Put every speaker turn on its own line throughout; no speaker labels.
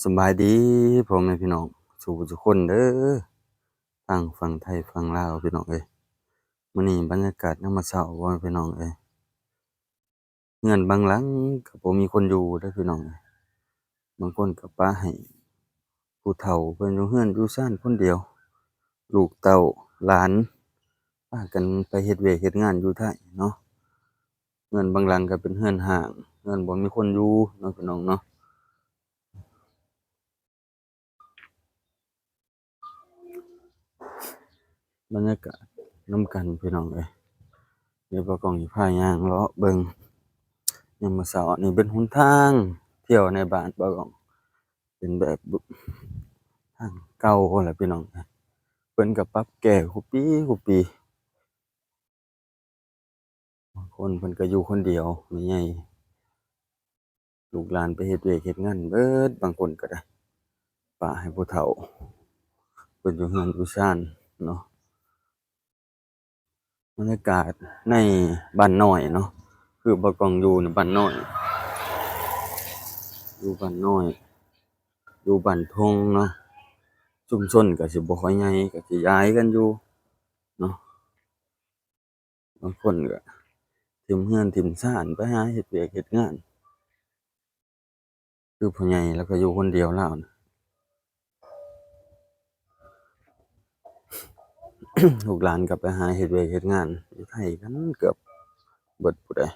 สำบายดีพ่อแม่พี่น้องสู่ทุกคนเด้อทั้งฝั่งไทยฝั่งลาวพี่น้องเอ้ยมื้อนี้บรรยากาศยามมื้อเช้าพ่อแม่พี่น้องเอ้ยเรือนบางหลังก็บ่มีคนอยู่เด้อพี่น้องเอ้ยบางคนก็ปล่อยให้ผู้เฒ่าเพิ่นอยู่เรือนอยู่ซ่านคนเดียวลูกเต้าหลานพากันไปเฮ็ดเวียกเฮ็ดงานอยู่ไทเนาะเรือนบางหลังก็เป็นเรือนร้างเรือนบ่มีคนอยู่เนาะพี่น้องเนาะบรรยากาศนำกันพี่น้องเอ้ยเดี๋ยวบ่กล้องสิพาย่างเลาะเบิ่ง ยามมื้อเช้านี่เป็นหนทางเที่ยวในบ้านบ่ต้องเป็นแบบทางเก่าพู้นล่ะพี่น้องเพิ่นก็ปรับแก้คุปีบางคนเพิ่นก็อยู่คนเดียวแม่ใหญ่ลูกหลานไปเฮ็ดเวียกเฮ็ดงานเบิดบางคนก็ได้ปะให้ผู้เฒ่าเพิ่นอยู่เรือนอยู่ซ่านเนาะบรรยากาศในบ้านน้อยเนาะคือบ่ต้องอยู่ในบ้านน้อยอยู่บ้านน้อยอยู่บ้านทงเนาะชุมชนก็สิบ่ค่อยใหญ่ก็สิย้ายกันอยู่เนาะบางคนก็ ถิมเรือนถิมซ่านไปหาเฮ็ดเวียกเฮ็ดงานคือพ่อใหญ่แล้วก็อยู่คนเดียวเลาน่ะ ลูกหลานก็ไปหาเฮ็ดเวียกเฮ็ดงานอยู่ไทกันเกือบเบิดพู้นแหละ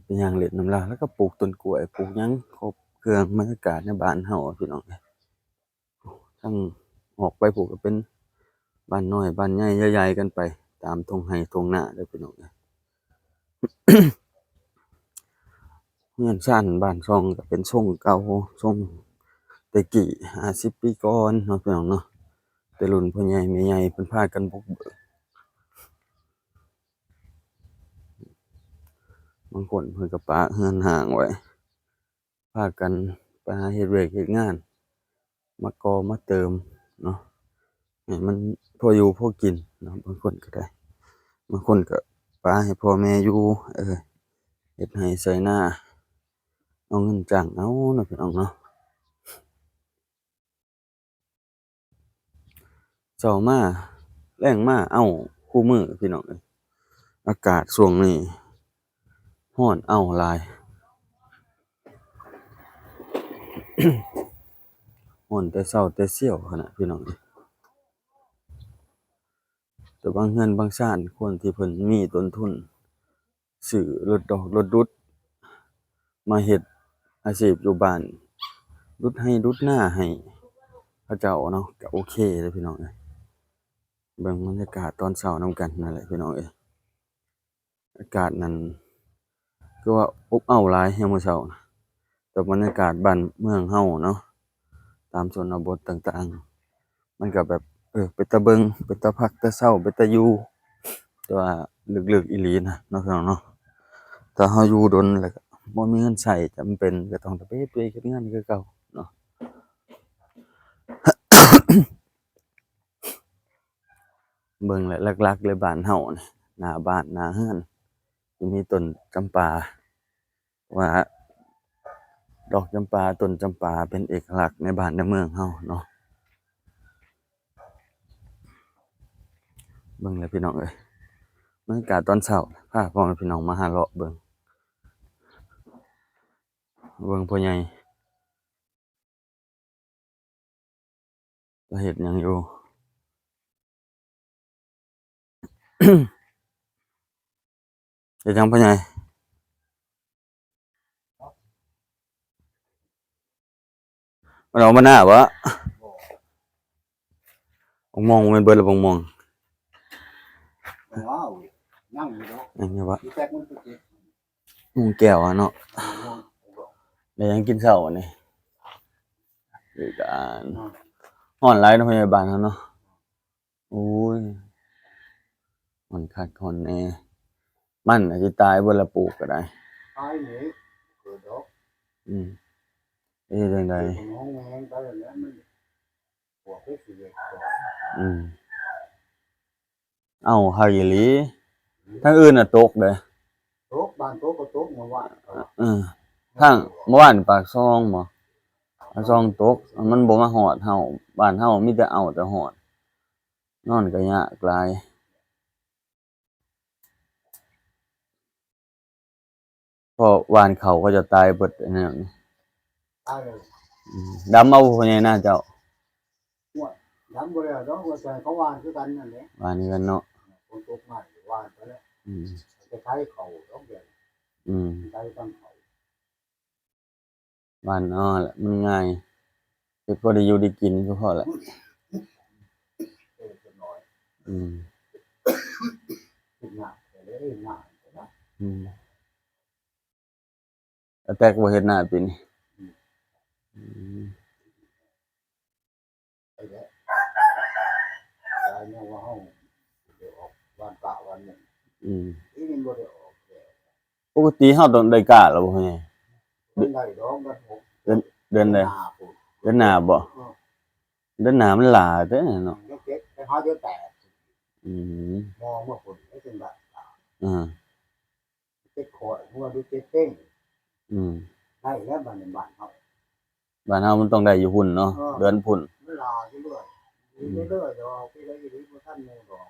ไปย่างเล่นนำลาวแล้วก็ปลูกต้นกล้วยปลูกหยังครบเครื่องบรรยากาศในบ้านเฮาอะพี่น้องเอ้ยทั้งออกไปพู้นก็เป็นบ้านน้อยบ้านใหญ่ใหญ่ๆกันไปตามทุ่งไร่ทุ่งนาเด้อพี่น้องเอ้ยเรือนชานบ้านช่องก็เป็นทรงเก่าทรงแต่กี้50ปีก่อนเนาะพี่น้องเนาะแต่รุ่นพ่อใหญ่แม่ใหญ่เพิ่นพากันบุกเบิกบางคนเพิ่นก็ปะเรือนร้างไว้พากันไปหาเฮ็ดเวียกเฮ็ดงานมาก่อมาเติมเนาะให้มันพออยู่พอกินเนาะบางคนก็ได้บางคนก็ปะให้พ่อแม่อยู่เฮ็ดไร่ไถนาเอาเงินจ้างเอาเนาะพี่น้องเนาะเช้ามาแลงมาอ้าวคุมื้อพี่น้องเอ้ยอากาศช่วงนี้ร้อนอ้าวหลายร้อนแต่เช้าแต่เซี้ยวหั้นน่ะพี่น้องเอ้ยแต่บางเรือนบางชานคนที่เพิ่นมีต้นทุนซื้อรถดอกรถดุดมาเฮ็ดอาชีพอยู่บ้านรุดให้รุดนาให้เขาเจ้าเนาะก็โอเคเด้อพี่น้องเอ้ยเบิ่งบรรยากาศตอนเช้านำกันนั่นแหละพี่น้องเอ้ยอากาศนั้นคือว่าอบอ้าวหลายยามมื้อเช้าน่ะแต่บรรยากาศบ้านเมืองเฮาเนาะตามชนบทต่างๆมันก็แบบเป็นตาเบิ่งเป็นตาพักแต่เช้าเป็นตาอยู่แต่ว่าลึกๆอีหลีนะเนาะพี่น้องเนาะถ้าเฮาอยู่ดนแล้วก็บ่มีเงินใช้จำเป็นก็ต้องไปเฮ็ดเวียกเฮ็ดงานคือเก่าเนาะ เบิ่งแล้วหลักๆเลยบ้านเฮานี่หน้าบ้านหน้าเรือนสิมีต้นจำปาว่าดอกจำปาต้นจำปาเป็นเอกลักษณ์ในบ้านในเมืองเฮาเนาะเบิ่งแล้วพี่น้องเอ้ยบรรยากาศตอนเช้าพาพ่อแม่พี่น้องมาหาเลาะเบิ่งพ่อใหญ่ว่าเฮ็ดหยังอยู่เฮ็ดหยังพ่อใหญ่มันออกมาหน้าบ่บักม่วงแม่นเบิดแล้วบักม่วง
ว้าวนั่งอยู่เนาะ
ยังไงวะ
ที่แป๊กมันก็เจ็บ
ม่วงแก้วอะเนาะได้หยังกินเช้านี่คือการร้อนหลายเนาะพ่อใหญ่บ้านเฮาเนาะโอ้ยร้อนคักร้อนแน่มันน่ะสิตายเบิดแล้วปลูกก็ได้
ตายหนีเกิดดอก
อืมเฮ็ดจั่งใด
ของห้องแม่งไปแล้วมันปวดที่สิเล็ก
อืมอ้าวคักอีหลีทางอื่นน่ะตกเด้อ
โต๊ะบ้านโต๊ะก็โต๊ะมาว่า
เออ ทางเมื่อวานปากซองบ่ปากซองตกมันบ่มาฮอดเฮาบ้านเฮามีแต่เอาแต่ฮอดนอนก็ยากหลายเพราะหว่านเขาก็จะตายเบิดอันนั้น
ตายเลย
ดำเอาบ่พ่อใหญ่น่าเจ้า
ว่าย้ำบ่ได้ดอกว่าใจเขาวานคือกันนั่นแหละ
หว่านกันเนาะ
คนตกมาวานไปแล้ว
อืม
จะใช้เขาต้องเดียว
อืม
ใช้ตั้งเขา
หว่านอ้อแหละมันง่ายเฮ็ดพอได้อยู่ได้กินก็พอแหละ
จะน้อย
อืม
ขึ้นหน้าเลยหน้านะ
อืมแต่กบ่เฮ็ดหน้าปีนี้อืม
ไอ้เนี่ยใจเนี่ยว่าเฮาเดี๋ยวออกวันกะวันหนึ่ง
อืม
นี่มันบ่ได้ออกแล้ว
ปกติเฮาต้องได้กาแล้วบ่พ่อใหญ่
มันได้ดอกมันผม
เดือนใด
หน้าผม
เดือนหน้าบ่เดือนหน้ามันหลาเด้อเนาะ
เก็บไปหาเดี๋ยวแตก
อืม
มองว่าคนไม่เป็นแบบ
อ่า
เจ็บคอหัวดูเจ็บเต้ง
อืม
ได้แล้วบ้านในบ้านเขา
บ้านเฮามันต้องได้อยู่พุ่นเนาะเดือนพุ่น
เวลาเรื่อยๆเรื่อยๆดอกไปเลยอยู่ที่ท่านโมดอก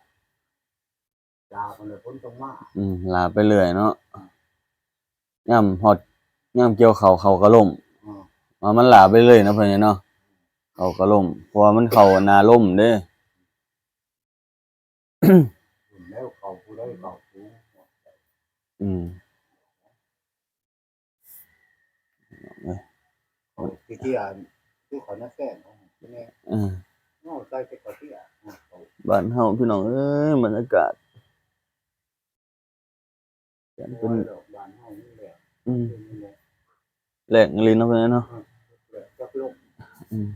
ยาคนเลยพ้นตรงมา
หลาไปเรื่อยเนาะยามฮอดยามเกี่ยวข้าวเขาก็ล่มมันหลาไปเรื่อยนะเพิ่นเนาะเขาก็ล่มเพราะว่ามันเข้าหน้าล่มเด้
แล้วเขาผู้ได้เขาผู้
อืม
ที่ที่อ่านที่เขานักแก้ของนี่
อ่า
นอกใจจะเขาที่อ่านเขา
บ้านเฮาพี่น้องเอ้ยบรรยากาศเป็น
เป็นบ้านเฮานี่แหละ
แหล่งอีหลีเนาะเพิ่นเนาะ
จับลง
อืม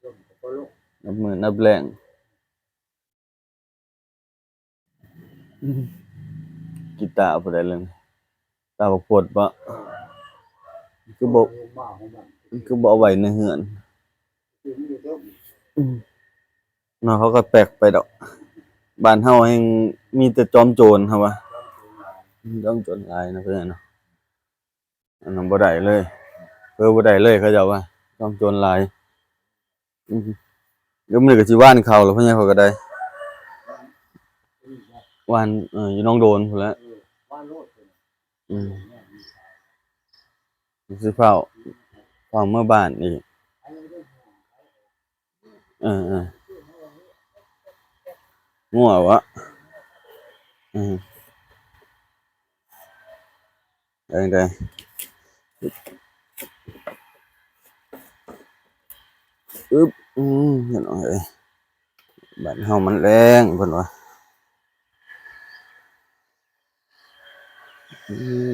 ลงก็ลง
นับมื้อนับแรงกีตาร์ผู้ใดเล่นตาบักปวดบ่คือบ่เอาไว้ในเฮือนเนาะเขาก็แปลกไปดอกบ้านเฮาแฮ่งมีแต่จอมโจรครับว่าจอมโจรหลายนะเพิ่นเนาะอันนั้นบ่ได้เลยบ่ได้เลยเขาเจ้าว่าจอมโจรหลายเดี๋ยวมื้อนี้ก็สิหว่านข้าวแล้วพ่อใหญ่เขาก็ได้หว่านอยู่หนองโดนพู้นแหล้ว อืมสิเฝ้าเมื่อบ้านอีกเอองัววะอืมได้อึ๊บเห็นบ่เอ้ยบ้านเฮามันแรงเพิ่นว่า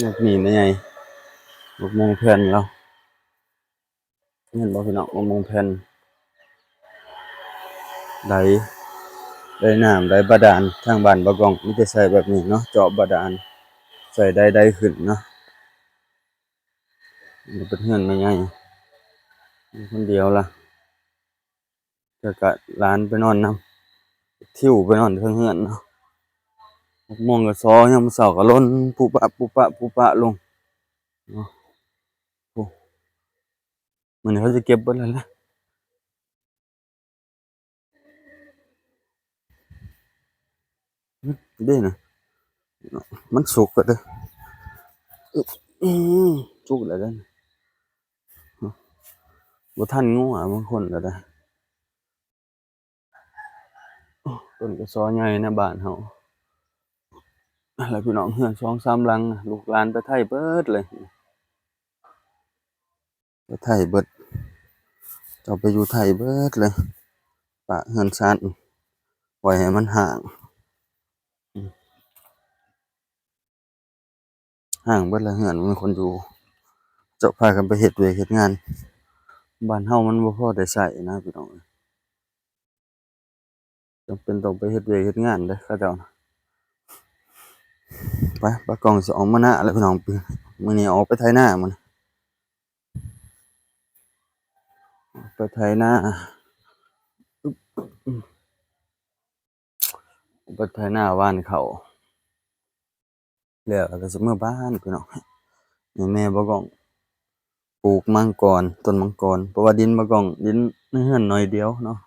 บักนี่แม่ใหญ่บักม่วงแผ่นเราเห็นบ่พี่น้องบักม่วงแผ่นไหลได้น้ำได้บาดาลทางบ้านบ่กองมีแต่ใช้แบบนี้เนาะเจาะบาดาลใส่ได้ขึ้นเนาะมันเป็นเรือนแม่ใหญ่อยู่คนเดียวล่ะแล้วก็หลานไปนอนนำทิวไปนอนเทิงเรือนเนาะบักม่วงก็ซอยามมื้อเช้าก็หล่นปุปะลงเนาะโอ้มื้อนี้เขาสิเก็บเบิดแล้วล่ะเด้น่ะมันสุกแล้วเด้ออึ๊บสุกแล้วเด้อบ่ทันงัวบางคนก็ได้ต้นกระซ้อใหญ่ในบ้านเฮาแล้วพี่น้องเรือน2-3หลังลูกหลานไปไทเบิดเลยไปไทเบิดเจ้าไปอยู่ไทเบิดเลยปะเรือนชานปล่อยให้มันห่างห่างเบิดแล้วเรือนบ่มีคนอยู่เจ้าพากันไปเฮ็ดเวียกเฮ็ดงานบ้านเฮามันบ่พอได้ใช้นะพี่น้องจำเป็นต้องไปเฮ็ดเวียกเฮ็ดงานเด้อเขาเจ้าน่ะไปปากล้องสิออกมาหน้าแล้วพี่น้องมื้อนี้ออกไปไถนามื้อนี้ไปไถนาไปไถนาหว่านข้าวแล้วก็สิมื้อบ้านพี่น้องให้แม่บ่กล้อง ปลูกมังกรต้นมังกรเพราะว่าดินบ่กล้องดินในเรือนน้อยเดียวเนาะ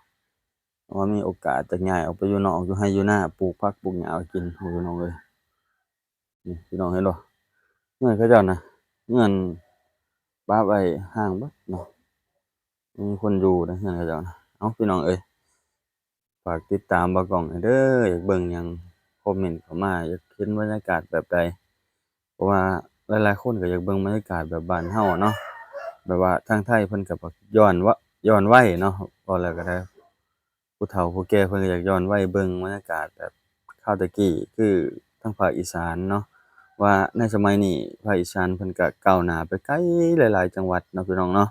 เพราะว่ามีโอกาสจะย้ายออกไปอยู่นอกอยู่ไร่อยู่นาปลูกผักปลูกหญ้าไว้กินโอ้พี่น้องเอ้ยนี่พี่น้องเห็นบ่เรือนเขาเจ้าน่ะเรือนปรับไว้ห่างเบิดเนาะบ่มีคนอยู่นะเรือนเขาเจ้าน่ะเอ้าพี่น้องเอ้ยฝากติดตามบ่กล้องให้เด้ออยากเบิ่งหยังคอมเมนต์เข้ามาอยากเห็นบรรยากาศแบบใดเพราะว่าหลายๆคนก็อยากเบิ่งบรรยากาศแบบบ้านเฮาอะเนาะแบบว่าทางไทยเพิ่นก็แบบย้อนวัยเนาะเว้าแล้วก็ได้ ผู้เฒ่าผู้แก่เพิ่นก็อยากย้อนวัยเบิ่งบรรยากาศแบบคราวแต่กี้คือทางภาคอีสานเนาะว่าในสมัยนี้ภาคอีสานเพิ่นก็ก้าวหน้าไปไกลหลายๆจังหวัดเนาะพี่น้องเนาะ